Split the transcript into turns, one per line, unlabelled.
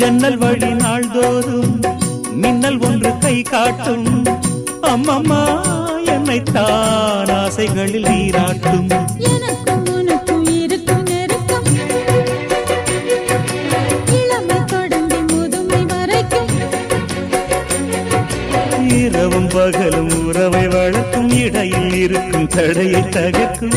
ஜன்னல் வழி நாள்தோறும் மின்னல் ஒன்று கை காட்டும் அம்மம்மா என்னைத்தான் ஆசைகளில் நீராட்டும்
எனக்கும் உனக்கும் இருக்கும் நெருக்கம் இளமை தொடங்கி முதுமை வரைக்கும்
இரவும் பகலும் உறவை வளர்க்கும் இடையில் இருக்கும் தடையை தகர்க்கும்